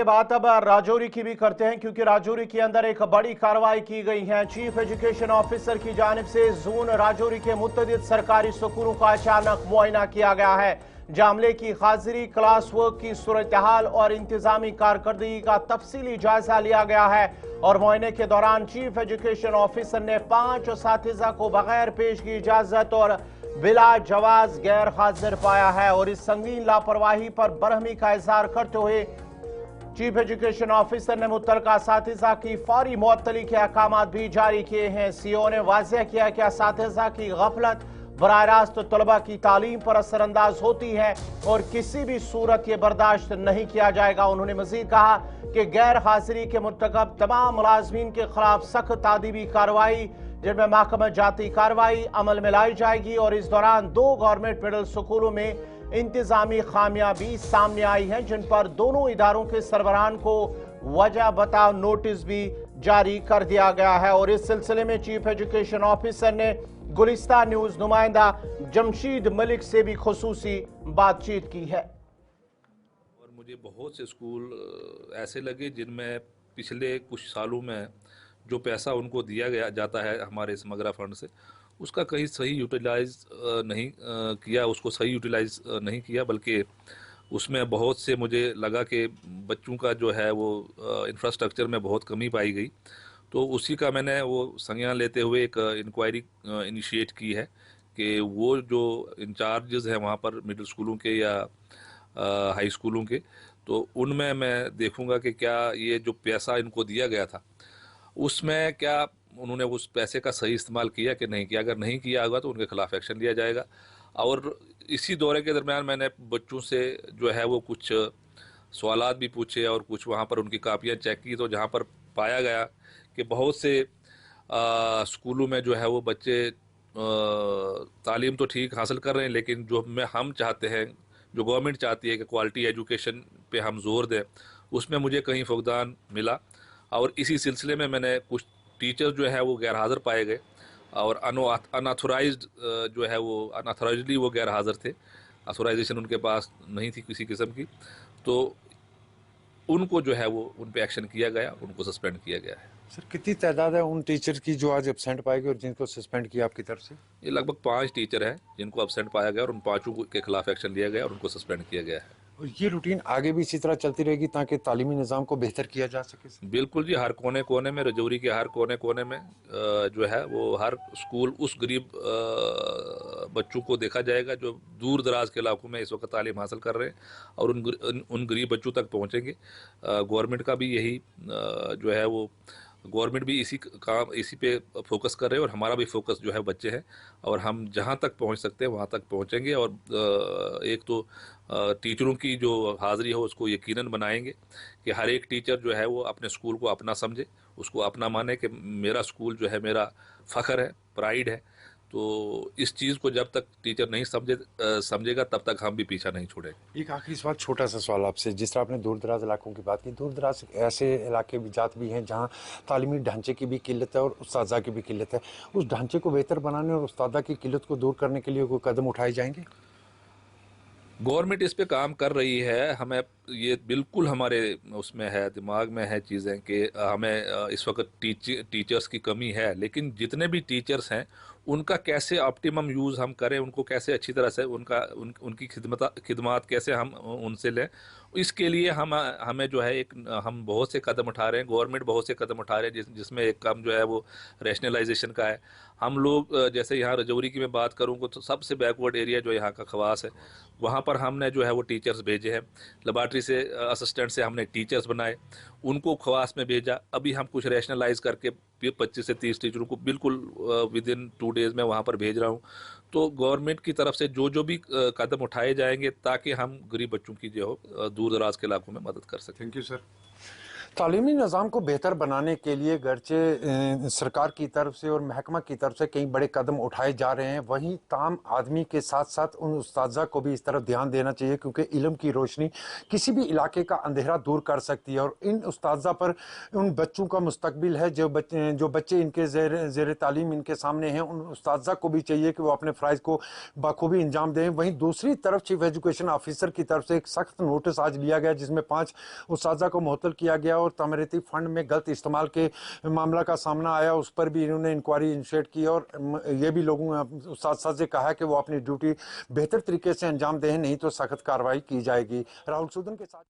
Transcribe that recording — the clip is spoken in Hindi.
ये बात अब राजौरी की भी करते हैं, क्योंकि राजौरी के अंदर एक बड़ी कार्रवाई की गई है। चीफ एजुकेशन ऑफिसर की जानिब से जोन राजौरी के मुतअद्दिद सरकारी स्कूलों का अचानक मुआयना किया गया है। जामले की हाजिरी, क्लास वर्क की सूरत हाल और इंतजामी कारकर्दगी का तफसीली जायजा लिया गया है। और मुआयने के दौरान चीफ एजुकेशन ऑफिसर ने 5 असातिज़ा को बगैर पेश की इजाजत और बिला जवाज गैर हाजिर पाया है। और इस संगीन लापरवाही पर बरहमी का इजहार करते हुए चीफ एजुकेशन ऑफिसर ने मुतल्लिका असातिज़ा की फौरी मुअत्तली के अहकाम भी जारी किए हैं। सीओ ने वाज़ेह किया कि असातिज़ा की गफलत बराह रास्त तलबा की तालीम पर असरअंदाज होती है और किसी भी सूरत ये बर्दाश्त नहीं किया जाएगा। उन्होंने मजीद कहा कि गैर हाजिरी के मुर्तकब तमाम मुलाजमीन के खिलाफ सख्त तादीबी कार्रवाई, जिनमें महकमा जाती कार्रवाई अमल में लाई जाएगी। और इस दौरान 2 गवर्नमेंट मिडिल स्कूलों में इंतजामी खामियां भी सामने आई हैं, जिन पर दोनों इदारों के सरबराहान को वजह बताओ नोटिस भी जारी कर दिया गया है। और इस सिलसिले में चीफ एजुकेशन ऑफिसर ने गुलिस्तान न्यूज नुमाइंदा जमशीद मलिक से भी खुसूसी बातचीत की है। और मुझे बहुत से स्कूल ऐसे लगे जिनमें पिछले कुछ सालों में जो पैसा उनको दिया गया जाता है हमारे समग्रा फंड से, उसका कहीं सही यूटिलाइज नहीं किया, उसको सही यूटिलाइज नहीं किया, बल्कि उसमें बहुत से मुझे लगा कि बच्चों का जो है वो इंफ्रास्ट्रक्चर में बहुत कमी पाई गई। तो उसी का मैंने वो संज्ञान लेते हुए एक इंक्वायरी इनिशिएट की है कि वो जो इंचार्जेस हैं वहाँ पर मिडिल स्कूलों के या हाई स्कूलों के, तो उनमें मैं देखूंगा कि क्या ये जो पैसा इनको दिया गया था उसमें क्या उन्होंने उस पैसे का सही इस्तेमाल किया कि नहीं किया। अगर नहीं किया होगा तो उनके खिलाफ एक्शन लिया जाएगा। और इसी दौरे के दरमियान मैंने बच्चों से जो है वो कुछ सवालात भी पूछे और कुछ वहाँ पर उनकी कापियाँ चेक की, तो जहाँ पर पाया गया कि बहुत से स्कूलों में जो है वो बच्चे तालीम तो ठीक हासिल कर रहे हैं, लेकिन जो हम चाहते हैं, जो गवर्नमेंट चाहती है कि क्वालिटी एजुकेशन पे हम जोर दें, उसमें मुझे कहीं फुकदान मिला। और इसी सिलसिले में मैंने कुछ टीचर जो है वो गैर हाज़िर पाए गए और अनऑथोराइज्ड जो है वो अनऑथोराइजली वो गैर हाज़िर थे, ऑथोराइजेशन उनके पास नहीं थी किसी किस्म की, तो उनको जो है वो उन पे एक्शन किया गया, उनको सस्पेंड किया गया है। सर, कितनी तादाद है उन टीचर की जो आज एब्सेंट पाए गए और जिनको सस्पेंड किया आपकी तरफ से? ये लगभग 5 टीचर हैं जिनको एब्सेंट पाया गया और उन 5 के खिलाफ एक्शन लिया गया और उनको सस्पेंड किया गया है। और ये रूटीन आगे भी इसी तरह चलती रहेगी ताकि तालीमी निज़ाम को बेहतर किया जा सके? बिल्कुल जी, हर कोने कोने में, रजौरी के हर कोने कोने में जो है वो हर स्कूल उस गरीब बच्चों को देखा जाएगा जो दूर दराज के इलाकों में इस वक्त तालीम हासिल कर रहे हैं, और उन गरीब बच्चों तक पहुँचेंगे। गवर्नमेंट का भी यही जो है वो गवर्नमेंट भी इसी पे फोकस कर रहे हैं और हमारा भी फोकस जो है बच्चे हैं, और हम जहाँ तक पहुँच सकते हैं वहाँ तक पहुँचेंगे। और एक तो टीचरों की जो हाज़िरी हो उसको यकीनन बनाएंगे कि हर एक टीचर जो है वो अपने स्कूल को अपना समझे, उसको अपना माने कि मेरा स्कूल जो है मेरा फ़ख्र है, प्राइड है। तो इस चीज़ को जब तक टीचर नहीं समझेगा तब तक हम भी पीछा नहीं छोड़ेंगे। एक आखिरी सवाल, छोटा सा सवाल आपसे। जिस तरह आपने दूर दराज इलाकों की बात की, दूर दराज ऐसे इलाके भी जात भी हैं जहाँ तालीमी ढांचे की भी किल्लत है और उस्तादा की भी किल्लत है। उस ढांचे को बेहतर बनाने और उस्तादा की किल्लत को दूर करने के लिए कोई कदम उठाए जाएंगे? गवर्नमेंट इस पे काम कर रही है। हमें ये बिल्कुल हमारे उसमें है, दिमाग में है चीज़ें कि हमें इस वक्त टीचर्स की कमी है, लेकिन जितने भी टीचर्स हैं उनका कैसे ऑप्टिमम यूज़ हम करें, उनको कैसे अच्छी तरह से उनकी खिदमत कैसे हम उनसे लें, इसके लिए हमें जो है हम बहुत से कदम उठा रहे हैं। गवर्नमेंट बहुत से कदम उठा रहे हैं जिसमें एक काम जो है वो रैशनलाइजेशन का है। हम लोग जैसे यहाँ रजौरी की मैं बात करूँ तो सबसे बैकवर्ड एरिया जो यहाँ का खवास है, वहाँ पर हमने जो है वो टीचर्स भेजे हैं। लेबॉर्ट्री से असिस्टेंट से हमने टीचर्स बनाए, उनको खवास में भेजा। अभी हम कुछ रैशनलाइज करके 25 से 30 टीचरों को बिल्कुल विद इन 2 डेज़ में वहाँ पर भेज रहा हूँ। तो गवर्नमेंट की तरफ से जो भी कदम उठाए जाएंगे ताकि हम गरीब बच्चों की जो दूर दराज के इलाकों में मदद कर सकें। Thank you sir. तालीमी निज़ाम को बेहतर बनाने के लिए गर्चे सरकार की तरफ से और महकमा की तरफ से कई बड़े कदम उठाए जा रहे हैं, वहीं ताम आदमी के साथ साथ उन उस्ताज़ा को भी इस तरफ ध्यान देना चाहिए, क्योंकि इल्म की रोशनी किसी भी इलाके का अंधेरा दूर कर सकती है। और इन उस्ताज़ा पर उन बच्चों का मुस्तकबिल है, जो बच्चे इनके ज़ेर तालीम इनके सामने हैं, उन उस्ताज़ा को भी चाहिए कि वो अपने फ़राइज़ को बखूबी अंजाम दें। वहीं दूसरी तरफ चीफ एजुकेशन ऑफिसर की तरफ से एक सख्त नोटिस आज लिया गया, जिसमें 5 उस्ताज़ा को मुअत्तल किया गया और तमरीती फंड में गलत इस्तेमाल के मामला का सामना आया, उस पर भी इन्होंने इंक्वायरी इनिशिएट की और ये भी लोगों उस्ताद से कहा कि वो अपनी ड्यूटी बेहतर तरीके से अंजाम दें, नहीं तो सख्त कार्रवाई की जाएगी। राहुल सूदन के साथ।